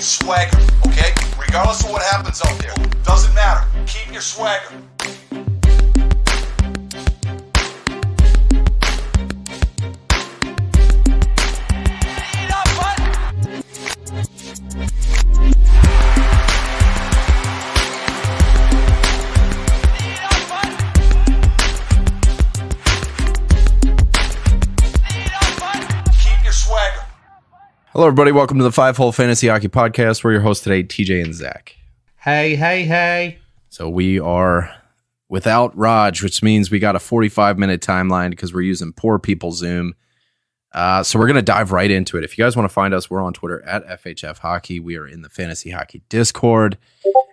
swagger, okay? Regardless of what happens out there. Doesn't matter. Keep your swagger. Hello, everybody. Welcome to the 5-Hole Fantasy Hockey Podcast. We're your hosts today, TJ and Zach. Hey. So we are without Raj, which means we got a 45-minute timeline because we're using poor people Zoom. So we're going to dive right into it. If you guys want to find us, we're on Twitter at FHF Hockey. We are in the Fantasy Hockey Discord,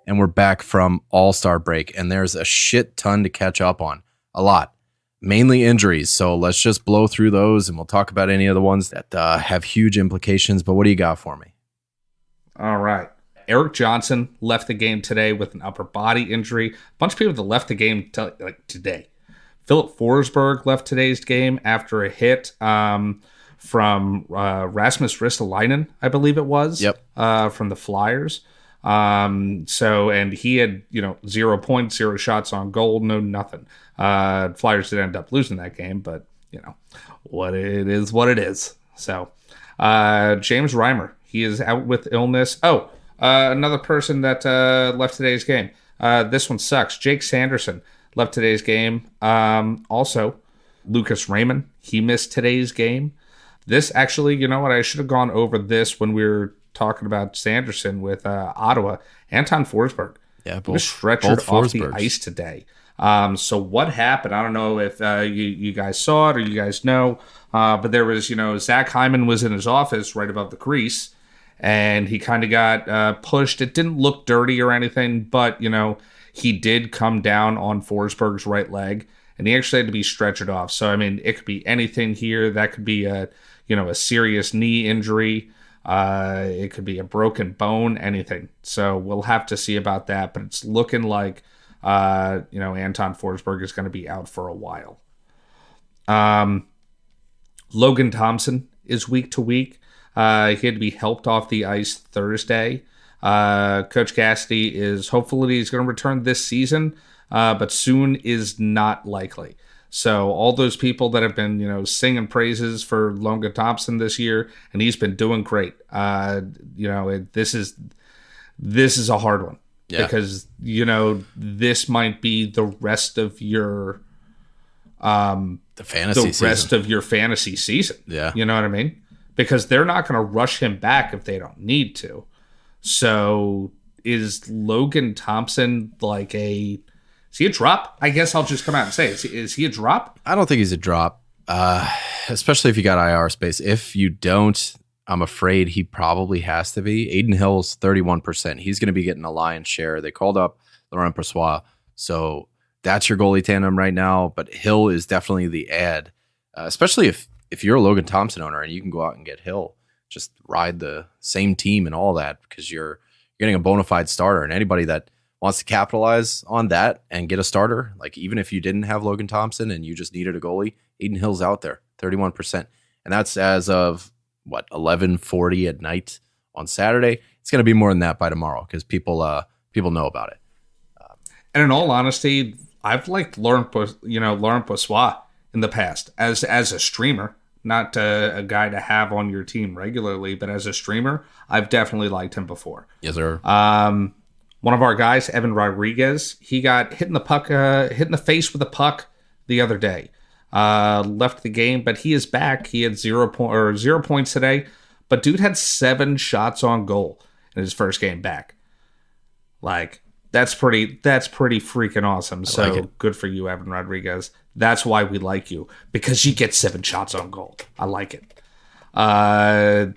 and we're back from All-Star break, and there's a shit ton to catch up on. A lot. Mainly injuries, so let's just blow through those, and we'll talk about any of the ones that have huge implications. But what do you got for me? All right. Erik Johnson left the game today with an upper body injury. A bunch of people that left the game today. Philip Forsberg left today's game after a hit from Rasmus Ristolainen, I believe it was. Yep. From the Flyers. And he had 0 points, 0 shots on goal, no nothing. Flyers did end up losing that game, but what it is. So James Reimer, he is out with illness. Another person that left today's game. This one sucks. Jake Sanderson left today's game. Also, Lucas Raymond, he missed today's game. This actually, you know what? I should have gone over this when we were talking about Sanderson with Ottawa. Anton Forsberg. Yeah, he was stretchered off the ice today. So what happened? I don't know if you guys saw it or you guys know, but there was, Zach Hyman was in his office right above the crease, and he kind of got pushed. It didn't look dirty or anything, but, he did come down on Forsberg's right leg, and he actually had to be stretchered off. So, I mean, it could be anything here. That could be a serious knee injury. It could be a broken bone, anything. So we'll have to see about that, but it's looking like Anton Forsberg is going to be out for a while. Logan Thompson is week to week. He had to be helped off the ice Thursday. Coach Cassidy is hopefully he's going to return this season, but soon is not likely. So all those people that have been, singing praises for Logan Thompson this year, and he's been doing great. This is a hard one. Yeah. Because, this might be the rest of your rest of your fantasy season. Yeah. You know what I mean? Because they're not going to rush him back if they don't need to. So is Logan Thompson is he a drop? I guess I'll just come out and say, is he a drop? I don't think he's a drop, especially if you got IR space. If you don't, I'm afraid he probably has to be. Aiden Hill's 31%. He's going to be getting a lion's share. They called up Laurent Brossoit, so that's your goalie tandem right now. But Hill is definitely the add, especially if you're a Logan Thompson owner and you can go out and get Hill. Just ride the same team and all that because you're getting a bona fide starter. And anybody that wants to capitalize on that and get a starter, like even if you didn't have Logan Thompson and you just needed a goalie, Aiden Hill's out there, 31%. And that's as of 11:40 at night on Saturday. It's going to be more than that by tomorrow because people know about it. And in all honesty, I've liked Laurent Brossoit in the past as a streamer, not a guy to have on your team regularly, but as a streamer, I've definitely liked him before. Yes, sir. One of our guys, Evan Rodriguez, he got hit in the face with a puck the other day. Left the game, but he is back. He had 0 points today, but dude had 7 shots on goal in his first game back. That's pretty freaking awesome. So good for you, Evan Rodriguez. That's why we like you, because you get 7 shots on goal. I like it.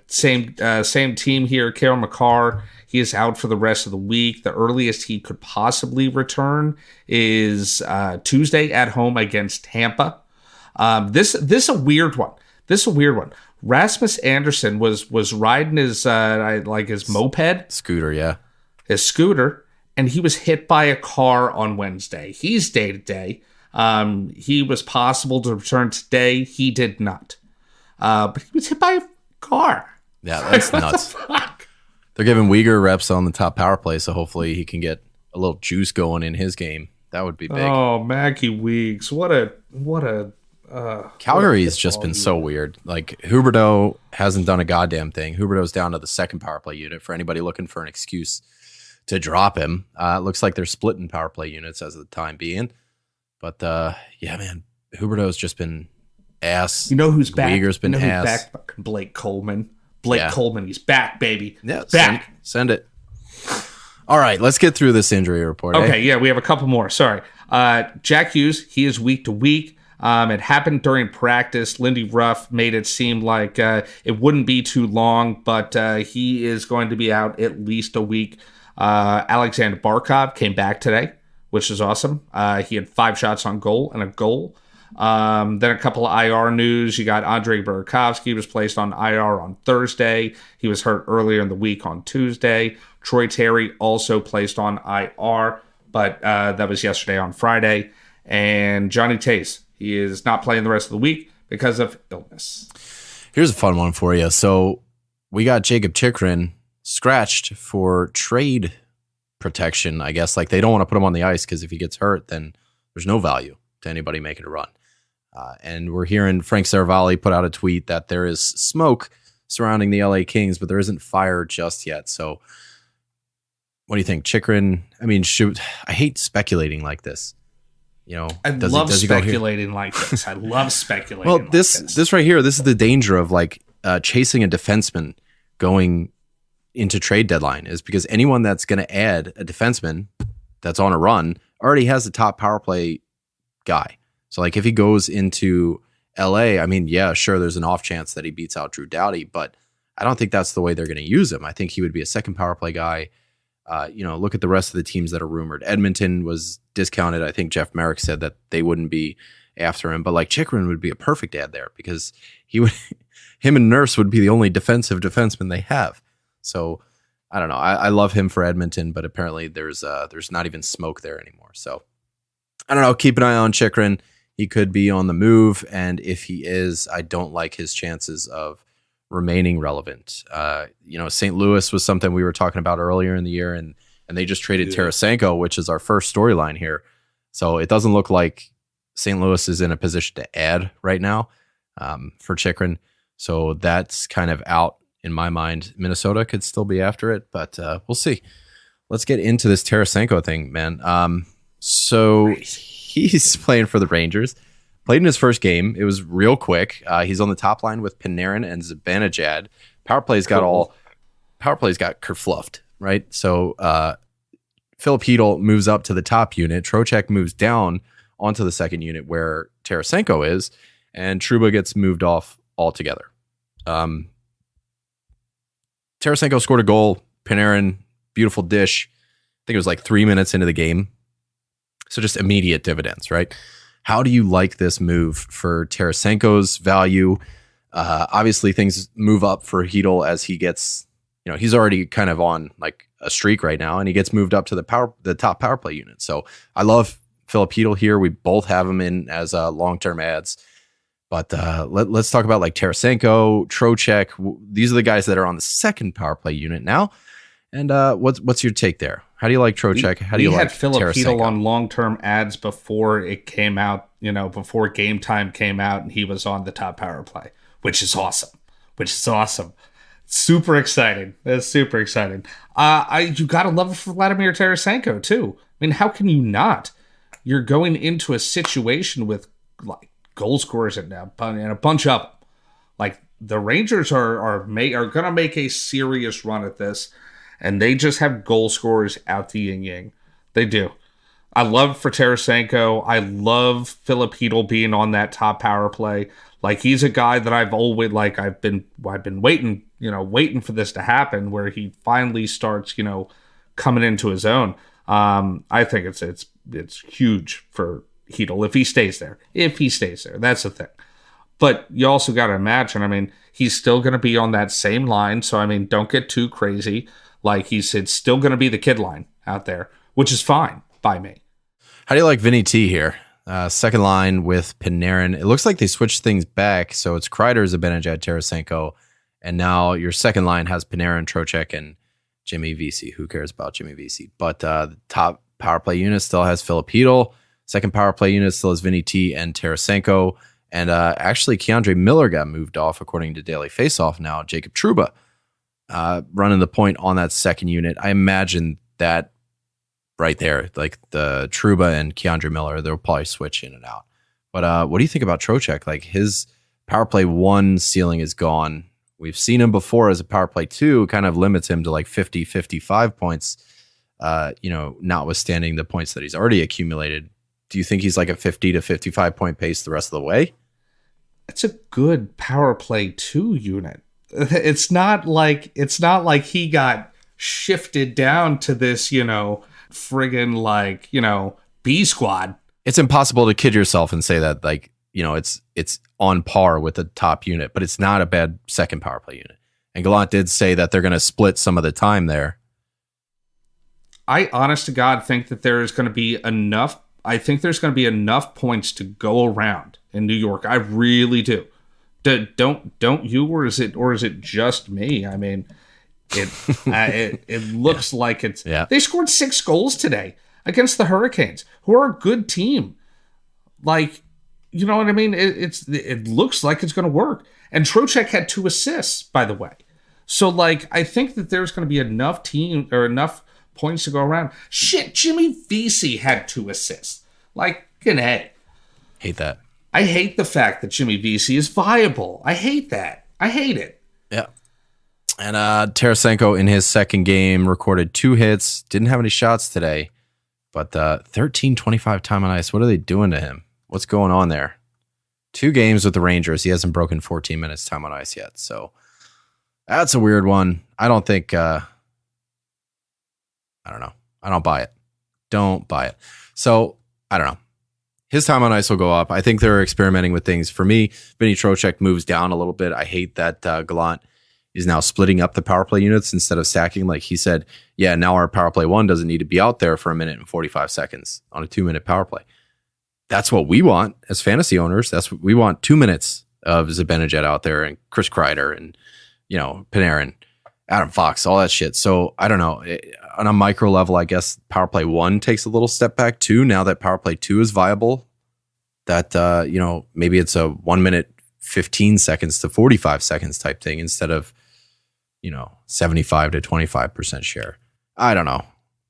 Same team here. Cale Makar, he is out for the rest of the week. The earliest he could possibly return is Tuesday at home against Tampa. This a weird one. Rasmus Anderson was riding his moped scooter, yeah, his scooter, and he was hit by a car on Wednesday. He's day to day. He was possible to return today. He did not. But he was hit by a car. Yeah, that's nuts. They're giving Uyghur reps on the top power play, so hopefully he can get a little juice going in his game. That would be big. Oh, Mackie Weeks. What a Calgary's just been so weird. Like, Huberdeau hasn't done a goddamn thing. Huberdeau's down to the second power play unit for anybody looking for an excuse to drop him. It looks like they're splitting power play units as of the time being. But, yeah, man, Huberdeau's just been ass. You know who's back? Uyghur's been ass. Who's back? Blake Coleman. Coleman, he's back, baby. Yeah, back. Send it. All right, let's get through this injury report. Okay, yeah, we have a couple more. Sorry. Jack Hughes, he is week to week. It happened during practice. Lindy Ruff made it seem like it wouldn't be too long, but he is going to be out at least a week. Alexander Barkov came back today, which is awesome. He had 5 shots on goal and a goal. Then a couple of IR news. You got Andrei Burakovsky was placed on IR on Thursday. He was hurt earlier in the week on Tuesday. Troy Terry also placed on IR, but that was yesterday on Friday. And Johnny Tace, he is not playing the rest of the week because of illness. Here's a fun one for you. So we got Jacob Chikrin scratched for trade protection, I guess. Like, they don't want to put him on the ice because if he gets hurt, then there's no value to anybody making a run. And we're hearing Frank Saravalli put out a tweet that there is smoke surrounding the LA Kings, but there isn't fire just yet. So what do you think? Chikrin, I mean, shoot, I hate speculating like this. You know, I love speculating like this. I love speculating. Well, this right here, this is the danger of like chasing a defenseman going into trade deadline, is because anyone that's going to add a defenseman that's on a run already has the top power play guy. So like if he goes into LA, I mean, yeah, sure, there's an off chance that he beats out Drew Doughty, but I don't think that's the way they're going to use him. I think he would be a second power play guy. Look at the rest of the teams that are rumored. Edmonton was discounted. I think Jeff Merrick said that they wouldn't be after him, but like Chikrin would be a perfect ad there because him and Nurse would be the only defensive defenseman they have. So I don't know. I love him for Edmonton, but apparently there's not even smoke there anymore. So I don't know. Keep an eye on Chikrin. He could be on the move, and if he is, I don't like his chances of remaining relevant. St. Louis was something we were talking about earlier in the year, and they just traded Tarasenko, which is our first storyline here. So it doesn't look like St. Louis is in a position to add right now for Chikrin. So that's kind of out in my mind. Minnesota could still be after it, but we'll see. Let's get into this Tarasenko thing, man. So he's playing for the Rangers. Played in his first game. It was real quick. He's on the top line with Panarin and Zibanejad. Power play's got kerfluffed, right? So Filip Chytil moves up to the top unit. Trocheck moves down onto the second unit where Tarasenko is, and Trouba gets moved off altogether. Tarasenko scored a goal. Panarin, beautiful dish. I think it was like 3 minutes into the game. So just immediate dividends, right? How do you like this move for Tarasenko's value? Obviously, things move up for Chytil as he gets, he's already kind of on like a streak right now, and he gets moved up to the top power play unit. So I love Filip Chytil here. We both have him in as long-term ads. But let's talk about like Tarasenko, Trocheck. These are the guys that are on the second power play unit now. And what's your take there? How do you like Trocheck? How do you like Tarasenko? We had Filip Chytil on long-term ads before it came out, before game time came out, and he was on the top power play, which is awesome. Super exciting. That's super exciting. You got to love it for Vladimir Tarasenko, too. I mean, how can you not? You're going into a situation with like goal scorers and a bunch of them. Like, the Rangers are going to make a serious run at this. And they just have goal scorers out the yin-yang. They do. I love for Tarasenko. I love Filip Chytil being on that top power play. Like, he's a guy that I've always I've been waiting for this to happen, where he finally starts, coming into his own. I think it's huge for Chytil if he stays there. That's the thing. But you also got to imagine, I mean, he's still going to be on that same line. So, I mean, don't get too crazy. Like, it's still going to be the kid line out there, which is fine by me. How do you like Vinny T here? Second line with Panarin. It looks like they switched things back. So it's Kreider, Zibanejad, Tarasenko. And now your second line has Panarin, Trocheck, Jimmy Vesey. Who cares about Jimmy Vesey? But the top power play unit still has Philip Hedl. Second power play unit still has Vinny T and Tarasenko. And actually, Keandre Miller got moved off, according to Daily Faceoff now. Jacob Trouba running the point on that second unit. I imagine that right there, like the Trouba and Keandre Miller, they'll probably switch in and out. But what do you think about Trocheck? Like, his power play 1 ceiling is gone. We've seen him before as a power play 2, kind of limits him to like 50, 55 points, notwithstanding the points that he's already accumulated. Do you think he's like a 50 to 55 point pace the rest of the way? It's a good power play 2 unit. It's not like he got shifted down to this, friggin' like, B squad. It's impossible to kid yourself and say that, like, it's on par with the top unit, but it's not a bad second power play unit. And Gallant did say that they're going to split some of the time there. I honest to God think that there's going to be enough. I think there's going to be enough points to go around in New York. I really do. Don't you, or is it just me? I mean, it looks like it's. Yeah. They scored 6 goals today against the Hurricanes, who are a good team. Like, you know what I mean? It looks like it's going to work. And Trocheck had 2 assists, by the way. So, like, I think that there's going to be enough points to go around. Shit, Jimmy Vesey had 2 assists. Like, hey. Hate that. I hate the fact that Jimmy Vesey is viable. I hate that. I hate it. Yeah. And Tarasenko in his second game recorded 2 hits. Didn't have any shots today. But 13-25 time on ice. What are they doing to him? What's going on there? 2 games with the Rangers. He hasn't broken 14 minutes time on ice yet. So that's a weird one. I don't think... I don't know. I don't buy it. Don't buy it. So, I don't know. His time on ice will go up. I think they're experimenting with things. For me, Vinny Trocheck moves down a little bit. I hate that Gallant is now splitting up the power play units instead of stacking. Like he said, yeah, now our power play 1 doesn't need to be out there for 1 minute and 45 seconds on a 2-minute power play. That's what we want as fantasy owners. That's what we want. 2 minutes of Zibanejad out there and Chris Kreider and, Panarin, Adam Fox, all that shit. So I don't know. On a micro level, I guess power play 1 takes a little step back too. Now that power play 2 is viable, that, maybe it's a 1 minute, 15 seconds to 45 seconds type thing instead of, 75 to 25% share. I don't know.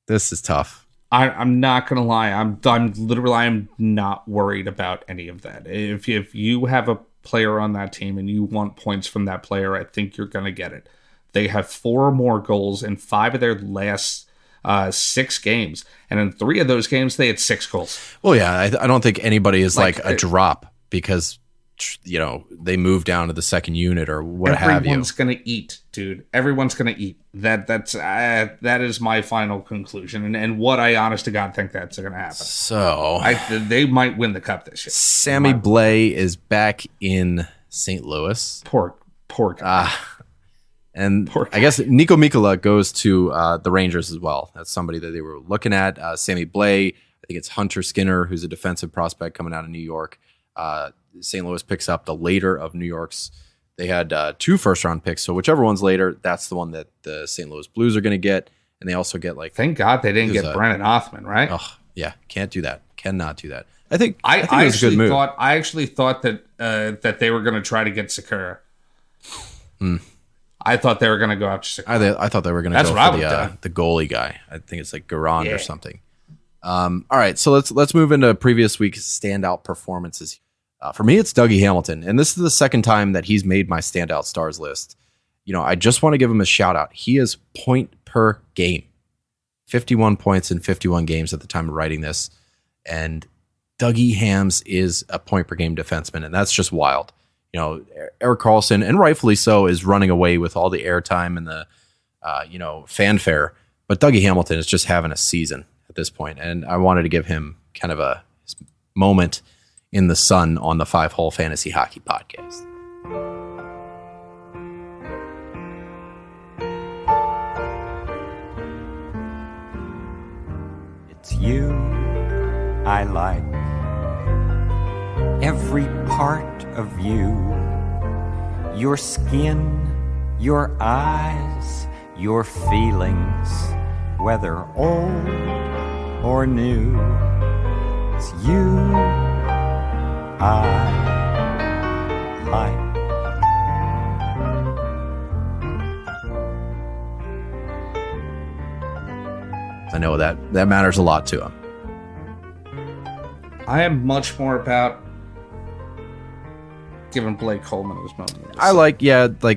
This is tough. I'm not gonna lie. I'm not worried about any of that. If you have a player on that team and you want points from that player, I think you're gonna get it. They have 4 or more goals in 5 of their last 6 games, and in 3 of those games they had 6 goals. Well, yeah, I don't think anybody is like a drop because they move down to the second unit or what have you. Everyone's gonna eat, dude. Everyone's gonna eat. That is my final conclusion, and what I honest to God think that's gonna happen. So they might win the cup this year. Sammy Blais is back in St. Louis. Poor guy. And I guess Nico Mikkola goes to the Rangers as well. That's somebody that they were looking at. Sammy Blais, I think it's Hunter Skinner, who's a defensive prospect coming out of New York. St. Louis picks up the later of New York's. They had 2 first-round picks, so whichever one's later, that's the one that the St. Louis Blues are going to get. And they also get Thank God they didn't get Brennan Othman, right? Oh, yeah, can't do that. Cannot do that. I think it was a good move. I actually thought that they were going to try to get Sakura. I thought they were going to go after Sakura. I thought they were going to go for the goalie guy. I think it's like Garand or something. All right, so let's move into previous week's standout performances. For me, it's Dougie Hamilton, and this is the second time that he's made my standout stars list. I just want to give him a shout out. He is point per game, 51 points in 51 games at the time of writing this, and Dougie Hams is a point per game defenseman, and that's just wild. Erik Karlsson, and rightfully so, is running away with all the airtime and the fanfare, but Dougie Hamilton is just having a season at this point, and I wanted to give him kind of a moment in the sun on the 5-Hole Fantasy Hockey Podcast. It's you I like, every part of you, your skin, your eyes, your feelings, whether old or new. It's you I like. I know that matters a lot to him. I am much more about giving Blake Coleman his moment in the sun. I like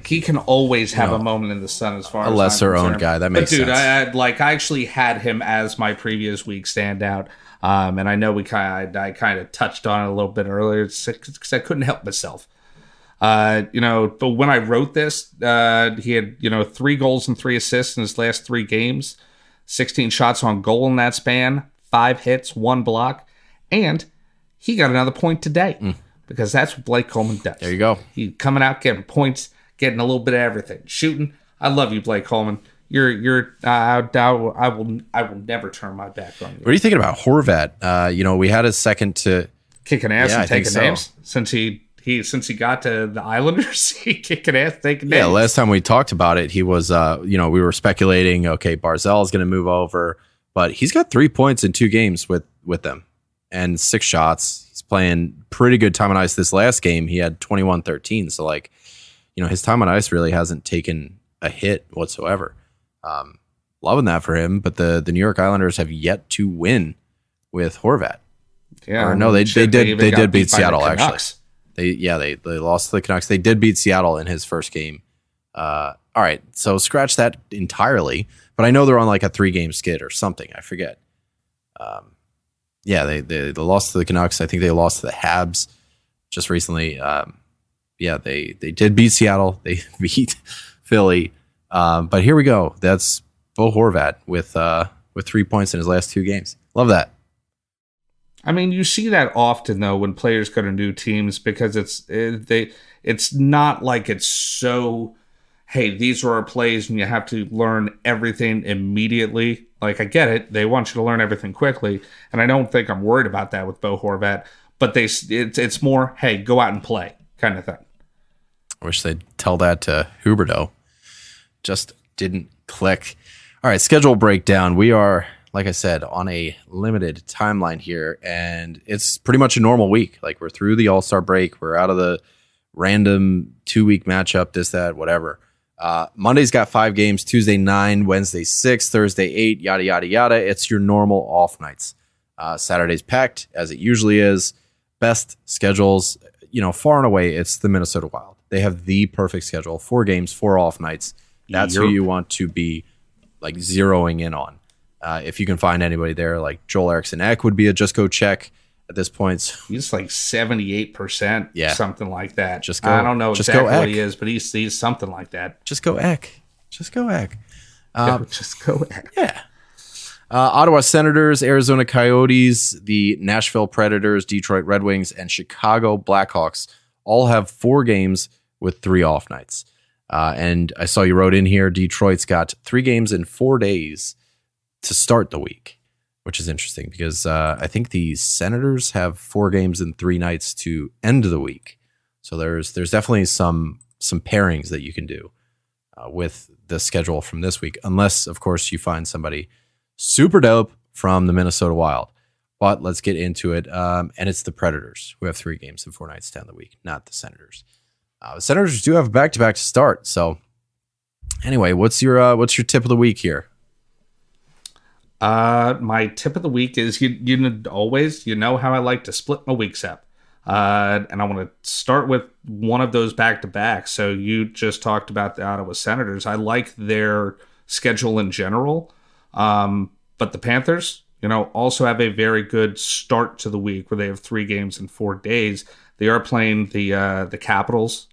He can always have a moment in the sun as far as a lesser I'm owned concerned. guy. That makes but dude, sense. I actually had him as my previous week standout. And I know I kind of touched on it a little bit earlier because I couldn't help myself. But when I wrote this, he had 3 goals and 3 assists in his last 3 games, 16 shots on goal in that span, 5 hits, 1 block, and he got another point today because that's what Blake Coleman does. There you go. He coming out getting points, getting a little bit of everything, shooting. I love you, Blake Coleman. I will never turn my back on you. What are you thinking about Horvat? We had a second to Kicking ass Yeah, I and think taking so. names since he got to the Islanders. He kicking ass, taking names. Yeah, last time we talked about it, he was, we were speculating, okay, Barzal is going to move over, but he's got 3 points in 2 games with them and 6 shots. He's playing pretty good time on ice. This last game, he had 21-13. So, his time on ice really hasn't taken a hit whatsoever. Loving that for him, but the New York Islanders have yet to win with Horvat. Yeah, Or no, they did beat by the Seattle, actually. Canucks. They lost to the Canucks. They did beat Seattle in his first game. All right, so scratch that entirely. But I know they're on like a 3-game skid or something. I forget. They lost to the Canucks. I think they lost to the Habs just recently. They did beat Seattle. They beat Philly. But here we go. That's Bo Horvat with 3 points in his last 2 games. Love that. I mean, you see that often though when players go to new teams because it's not like it's so, hey, these are our plays and you have to learn everything immediately. Like, I get it, they want you to learn everything quickly, and I don't think I'm worried about that with Bo Horvat. But it's more, hey, go out and play kind of thing. I wish they'd tell that to Huberdeau. Just didn't click. All right, schedule breakdown. We are, like I said, on a limited timeline here, and it's pretty much a normal week. Like, we're through the All-Star break. We're out of the random 2-week matchup, this, that, whatever. Monday's got 5 games, Tuesday 9, Wednesday 6, Thursday 8, yada, yada, yada. It's your normal off nights. Saturday's packed, as it usually is. Best schedules, far and away, it's the Minnesota Wild. They have the perfect schedule, 4 games, 4 off nights. That's who you want to be like zeroing in on. If you can find anybody there, like Joel Eriksson Ek would be a just go check at this point. He's like 78%, something like that. Just go. I don't know just exactly go what he is, but he's something like that. Just go Ek. Just go Ek. Just go Ek. Yeah. Ottawa Senators, Arizona Coyotes, the Nashville Predators, Detroit Red Wings, and Chicago Blackhawks all have 4 games with 3 off nights. And I saw you wrote in here, Detroit's got 3 games in 4 days to start the week, which is interesting because I think the Senators have 4 games in 3 nights to end the week. So there's definitely some pairings that you can do with the schedule from this week, unless, of course, you find somebody super dope from the Minnesota Wild. But let's get into it. And it's the Predators who have 3 games in 4 nights to end the week, not the Senators. The Senators do have a back-to-back to start. So anyway, what's your tip of the week here? My tip of the week is you know how I like to split my weeks up. And I want to start with one of those back-to-back. So you just talked about the Ottawa Senators. I like their schedule in general. But the Panthers, also have a very good start to the week where they have 3 games in 4 days. They are playing the Capitals,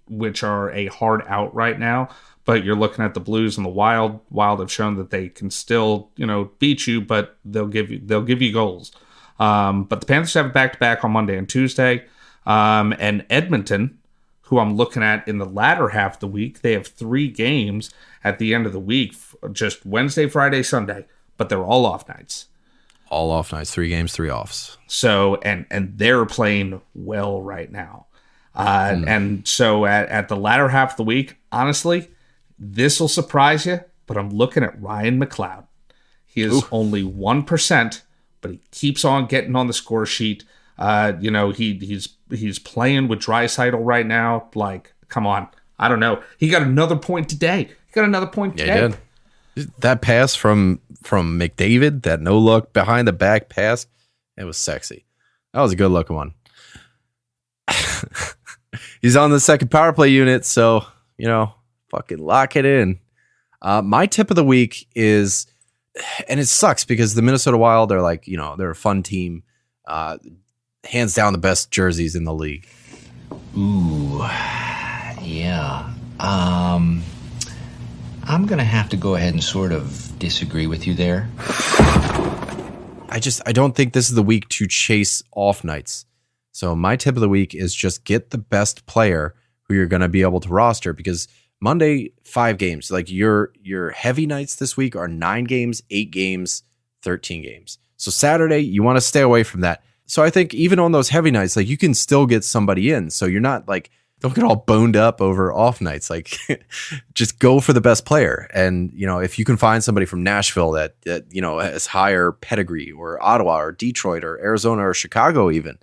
which are a hard out right now. But you're looking at the Blues and the Wild. Wild have shown that they can still, beat you, but they'll give you goals. But the Panthers have a back-to-back on Monday and Tuesday. And Edmonton, who I'm looking at in the latter half of the week, they have 3 games at the end of the week, just Wednesday, Friday, Sunday. But they're all off nights. All off nights, 3 games, 3 offs. So, and they're playing well right now. And so at the latter half of the week, honestly, This will surprise you, but I'm looking at Ryan McLeod. He is only 1%, but he keeps on getting on the score sheet. He's playing with Draisaitl right now. Like, come on. I don't know. He got another point today. Yeah, he did. That pass from McDavid, that no look behind the back pass, it was sexy. That was a good looking one. He's on the second power play unit, so fucking lock it in. My tip of the week is, and it sucks because the Minnesota Wild are like, they're a fun team. Hands down the best jerseys in the league. Ooh, yeah. I'm going to have to go ahead and sort of disagree with you there. I don't think this is the week to chase off nights. So my tip of the week is just get the best player who you're going to be able to roster, because Monday, 5 games. Like your heavy nights this week are 9 games, 8 games, 13 games. So Saturday, you want to stay away from that. So I think even on those heavy nights, like you can still get somebody in. So you're not like, don't get all boned up over off nights. Like just go for the best player. And, if you can find somebody from Nashville that has higher pedigree, or Ottawa or Detroit or Arizona or Chicago even,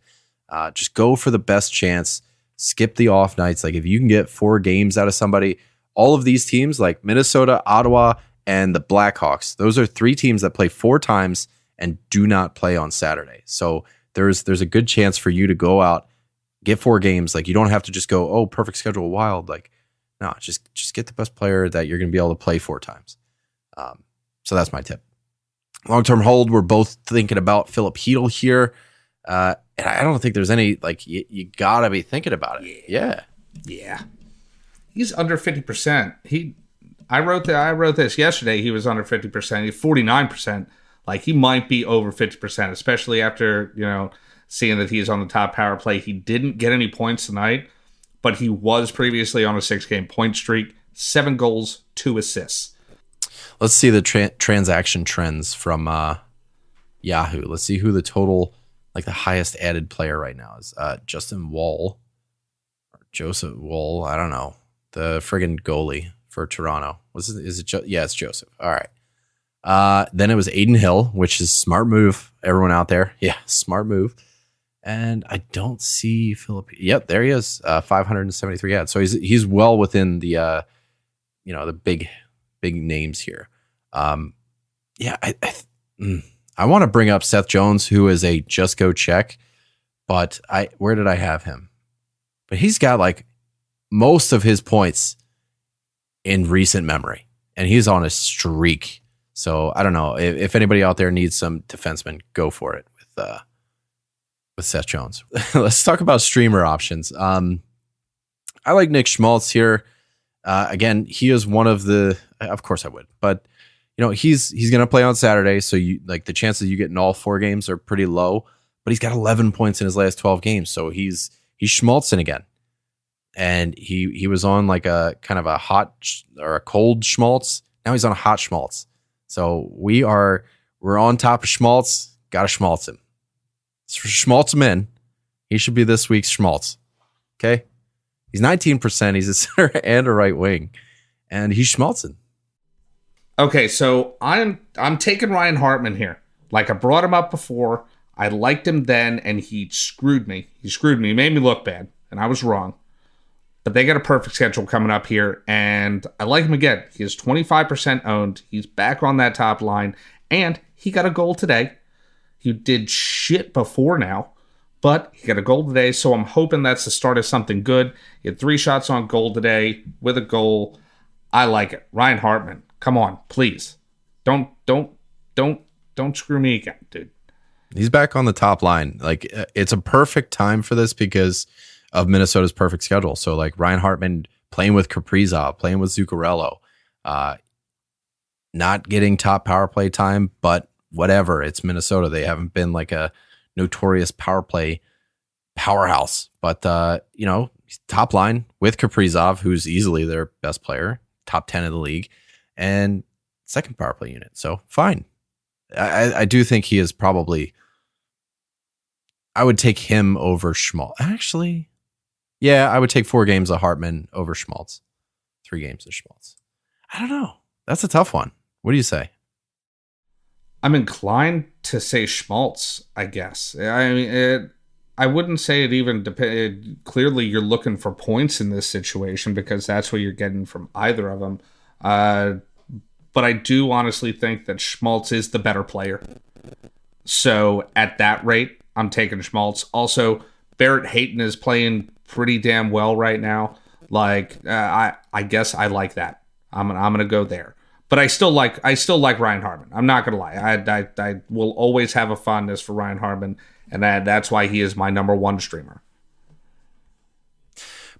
just go for the best chance. Skip the off nights. Like if you can get 4 games out of somebody, all of these teams like Minnesota, Ottawa, and the Blackhawks, those are 3 teams that play 4 times and do not play on Saturday. So there's a good chance for you to go out, get 4 games. Like you don't have to just go, oh, perfect schedule Wild. Like, no, just get the best player that you're going to be able to play 4 times. So that's my tip. Long-term hold, we're both thinking about Philip Hedl here. And I don't think there's any, like, you got to be thinking about it. Yeah. He's under 50%. I wrote this yesterday. He was under 50%. He's 49%. Like, he might be over 50%, especially after, seeing that he's on the top power play. He didn't get any points tonight, but he was previously on a 6-game point streak, 7 goals, 2 assists. Let's see the transaction trends from Yahoo. Let's see who the total, like the highest added player right now is. Justin Wall, or Joseph Wall. I don't know. The friggin' goalie for Toronto. It's Joseph. All right. Then it was Adin Hill, which is smart move. Everyone out there. Yeah, smart move. And I don't see Philip. Yep, there he is. 573 ads. So he's well within the the big names here. I want to bring up Seth Jones, who is a just go check, but where did I have him? But he's got like most of his points in recent memory, and he's on a streak. So I don't know if anybody out there needs some defensemen, go for it with Seth Jones. Let's talk about streamer options. I like Nick Schmaltz here. Again, he is one of the. Of course, I would, but he's going to play on Saturday, so you like the chances you get in all 4 games are pretty low. But he's got 11 points in his last 12 games, so he's Schmaltzing again. And he was on like a kind of a hot or a cold Schmaltz. Now he's on a hot Schmaltz. So we're on top of Schmaltz. Got to Schmaltz him. Schmaltz him in. He should be this week's Schmaltz. Okay, he's 19%. He's a center and a right wing, and he's Schmaltzing. Okay, so I'm taking Ryan Hartman here. Like I brought him up before. I liked him then, and he screwed me. He made me look bad, and I was wrong. But they got a perfect schedule coming up here, and I like him again. He is 25% owned. He's back on that top line, and he got a goal today. He did shit before now, but he got a goal today, so I'm hoping that's the start of something good. He had 3 shots on goal today with a goal. I like it. Ryan Hartman, come on, please. Don't screw me again, dude. He's back on the top line. Like it's a perfect time for this because of Minnesota's perfect schedule. So like Ryan Hartman playing with Kaprizov, playing with Zuccarello, not getting top power play time, but whatever. It's Minnesota. They haven't been like a notorious power play powerhouse, but top line with Kaprizov, who's easily their best player, top 10 in the league, and second power play unit. So fine. I do think he is probably. I would take him over Schmaltz. Actually, yeah, I would take 4 games of Hartman over Schmaltz. 3 games of Schmaltz. I don't know. That's a tough one. What do you say? I'm inclined to say Schmaltz, I guess. I mean, I wouldn't say it even depends. Clearly, you're looking for points in this situation because that's what you're getting from either of them. But I do honestly think that Schmaltz is the better player. So at that rate, I'm taking Schmaltz. Also, Barrett Hayton is playing pretty damn well right now. Like, I guess I like that. I'm gonna go there. But I still like Ryan Harmon. I'm not gonna lie. I will always have a fondness for Ryan Harmon, and that's why he is my number one streamer.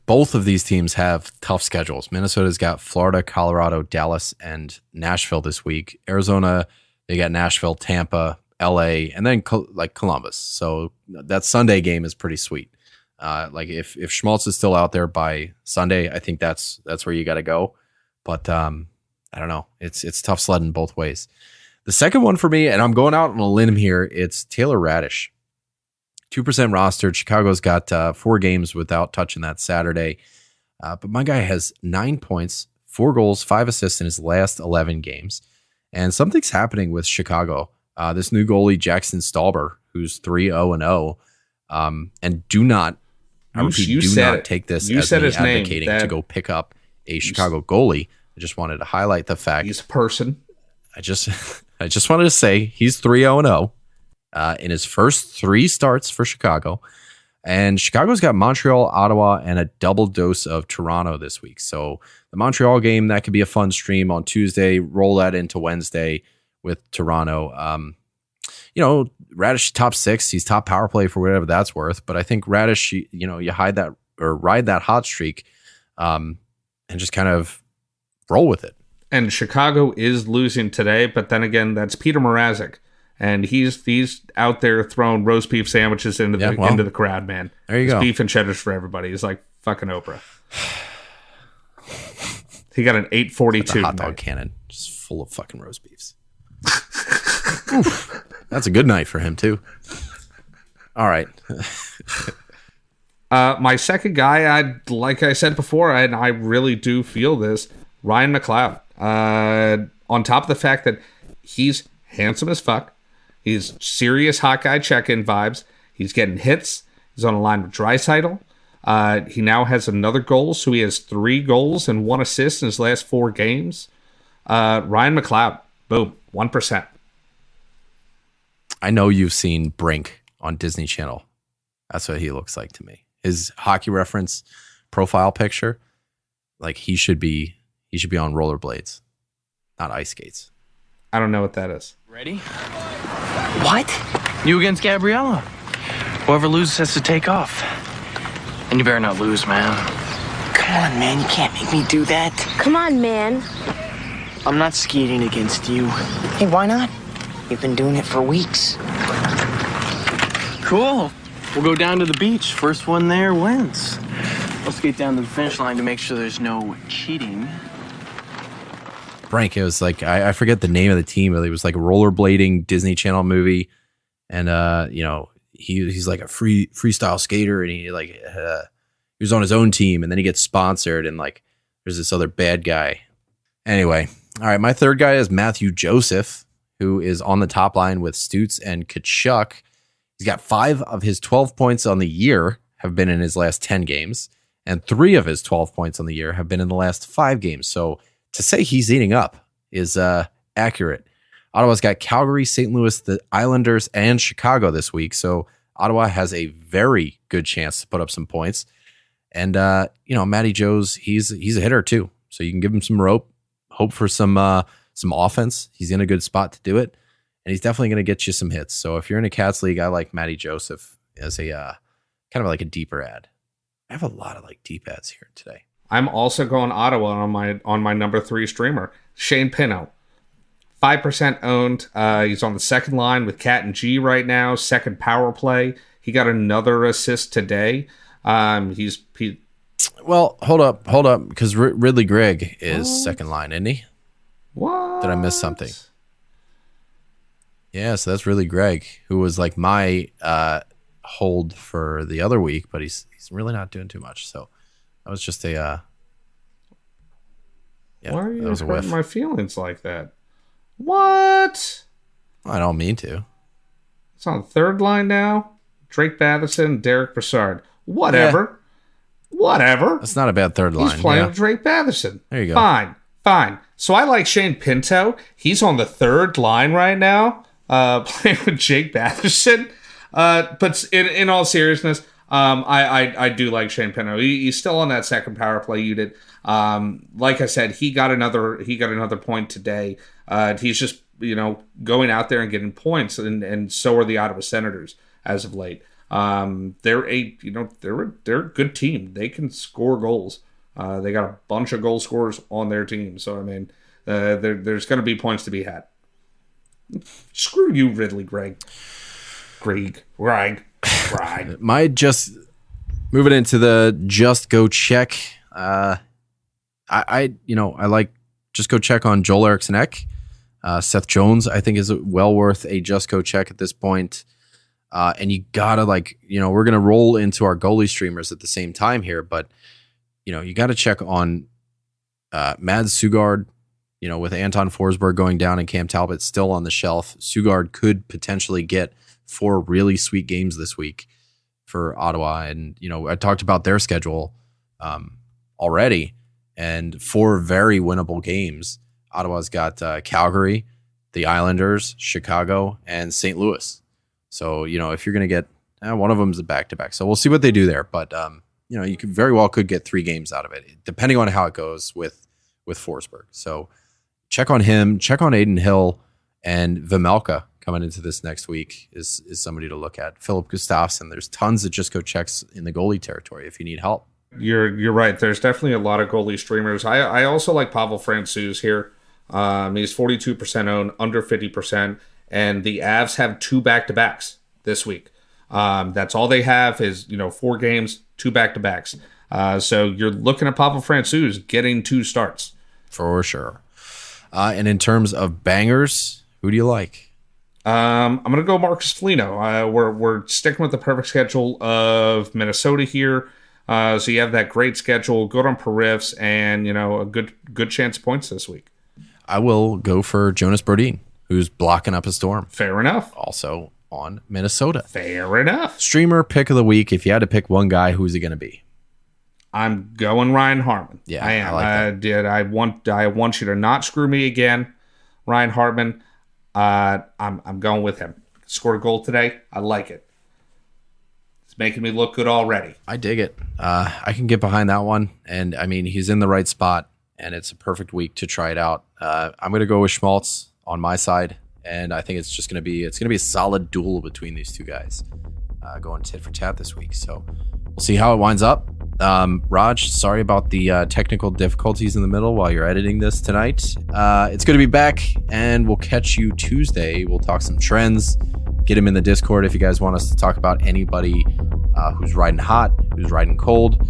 Both of these teams have tough schedules. Minnesota's got Florida, Colorado, Dallas, and Nashville this week. Arizona, they got Nashville, Tampa, LA, and then like Columbus. So that Sunday game is pretty sweet. Like if Schmaltz is still out there by Sunday, I think that's where you got to go. But I don't know. It's tough sledding both ways. The second one for me, and I'm going out on a limb here, it's Taylor Radish. 2% rostered. Chicago's got 4 games without touching that Saturday. But my guy has 9 points, 4 goals, 5 assists in his last 11 games. And something's happening with Chicago. This new goalie, Jackson Stauber, who's 3-0-0. And do not take this as me advocating to go pick up a Chicago goalie. I just wanted to highlight the fact he's a person. I just wanted to say he's 3-0-0 in his first 3 starts for Chicago. And Chicago's got Montreal, Ottawa, and a double dose of Toronto this week. So the Montreal game, that could be a fun stream on Tuesday. Roll that into Wednesday with Toronto. Radish top 6. He's top power play for whatever that's worth. But I think Radish, you hide that or ride that hot streak and just kind of roll with it. And Chicago is losing today, but then again, that's Peter Mrazek, and he's out there throwing roast beef sandwiches into the crowd, man. There you go. Beef and cheddars for everybody. He's like fucking Oprah. He got an 842 like hot dog cannon, just full of fucking roast beefs. Oof, that's a good night for him too. All right. My second guy, like I said before, and I really do feel this. Ryan McLeod, on top of the fact that he's handsome as fuck, he's serious Hawkeye check-in vibes, he's getting hits, he's on a line with Draisaitl. He now has another goal, so he has 3 goals and 1 assist in his last 4 games. Ryan McLeod, boom, 1%. I know you've seen Brink on Disney Channel. That's what he looks like to me. His Hockey Reference profile picture, like he should be on rollerblades, not ice skates. I don't know what that is. Ready? What? You against Gabriella. Whoever loses has to take off. And you better not lose, man. Come on, man. You can't make me do that. Come on, man. I'm not skating against you. Hey, why not? You've been doing it for weeks. Cool. We'll go down to the beach. First one there wins. I'll skate down to the finish line to make sure there's no cheating. Brink, it was like, I forget the name of the team, but it was like a rollerblading Disney Channel movie. And, he's like a freestyle skater, and he was on his own team, and then he gets sponsored, and like there's this other bad guy. Anyway, all right, my third guy is Matthew Joseph, who is on the top line with Stutz and Kachuk. He's got 5 of his 12 points on the year have been in his last 10 games, and 3 of his 12 points on the year have been in the last 5 games. So to say he's eating up is accurate. Ottawa's got Calgary, St. Louis, the Islanders, and Chicago this week. So Ottawa has a very good chance to put up some points. And, Matty Joes, he's a hitter too. So you can give him some rope, hope for some offense. He's in a good spot to do it. And he's definitely going to get you some hits. So if you're in a Cats league, I like Matty Joseph as a kind of like a deeper ad. I have a lot of like deep ads here today. I'm also going Ottawa on my number 3 streamer, Shane Pinto. 5% owned. He's on the second line with Cat and G right now. Second power play. He got another assist today. Well, hold up, because Ridley Gregg is second line, isn't he? What? Did I miss something? Yeah, so that's Ridley Gregg, who was like my hold for the other week, but he's really not doing too much. So that was just a Yeah, Why are you that was a hurting whiff. my feelings like that? What? I don't mean to. It's on the third line now. Drake Batherson, Derek Brassard. Whatever. Whatever. That's not a bad third line. He's playing yeah. with Drake Batherson. There you go. Fine. So I like Shane Pinto. He's on the third line right now, playing with Jake Batherson. But in all seriousness, I do like Shane Pinto. He's still on that second power play unit. Like I said, he got another point today. He's just going out there and getting points, and so are the Ottawa Senators as of late. They're a good team. They can score goals. They got a bunch of goal scorers on their team. So I mean, there's going to be points to be had. Screw you, Ridley Greg. My just moving into the just go check. I like just go check on Joel Eriksson-Ek. Seth Jones, I think, is well worth a just go check at this point. And you gotta we're gonna roll into our goalie streamers at the same time here, but you got to check on Mads Sugard. With Anton Forsberg going down and Cam Talbot still on the shelf, Sugard could potentially get 4 really sweet games this week for Ottawa. And, I talked about their schedule already, and 4 very winnable games. Ottawa's got Calgary, the Islanders, Chicago, and St. Louis. So, if you're going to get one of them is a back-to-back. So we'll see what they do there. But, you could very well could get 3 games out of it, depending on how it goes with Forsberg. So check on him, check on Aiden Hill, and Vejmelka coming into this next week is somebody to look at. Philip Gustafsson. There's tons of just go checks in the goalie territory if you need help. You're right. There's definitely a lot of goalie streamers. I also like Pavel Francouz here. He's 42% owned, under 50%, and the Avs have 2 back-to-backs this week. That's all they have is 4 games, 2 back-to-backs. So you're looking at Pavel Francouz getting 2 starts for sure. And in terms of bangers, who do you like? I'm gonna go Marcus Foligno. We're sticking with the perfect schedule of Minnesota here. So you have that great schedule, good on per riffs, and a good chance of points this week. I will go for Jonas Brodin, who's blocking up a storm. Fair enough. Also on Minnesota. Fair enough. Streamer pick of the week. If you had to pick one guy, who's it going to be? I'm going Ryan Hartman. Yeah, I am. I like that. I want you to not screw me again, Ryan Hartman. I'm going with him. Scored a goal today. I like it. It's making me look good already. I dig it. I can get behind that one, and I mean he's in the right spot, and it's a perfect week to try it out. I'm going to go with Schmaltz on my side, and I think it's going to be a solid duel between these two guys, going tit for tat this week. So we'll see how it winds up. Raj, sorry about the technical difficulties in the middle while you're editing this tonight. It's going to be back, and we'll catch you Tuesday. We'll talk some trends, get them in the Discord if you guys want us to talk about anybody who's riding hot, who's riding cold,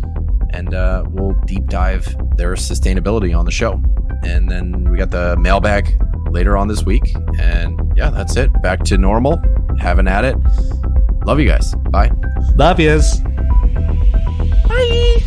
and we'll deep dive their sustainability on the show. And then we got the mailbag later on this week. And yeah, that's it. Back to normal. Having at it. Love you guys. Bye. Love yous. Bye.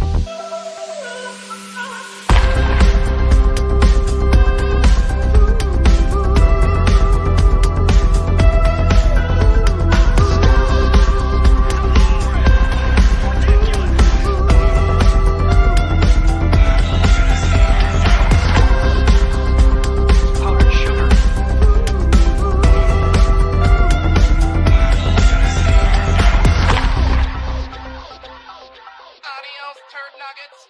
Adios, turd nuggets.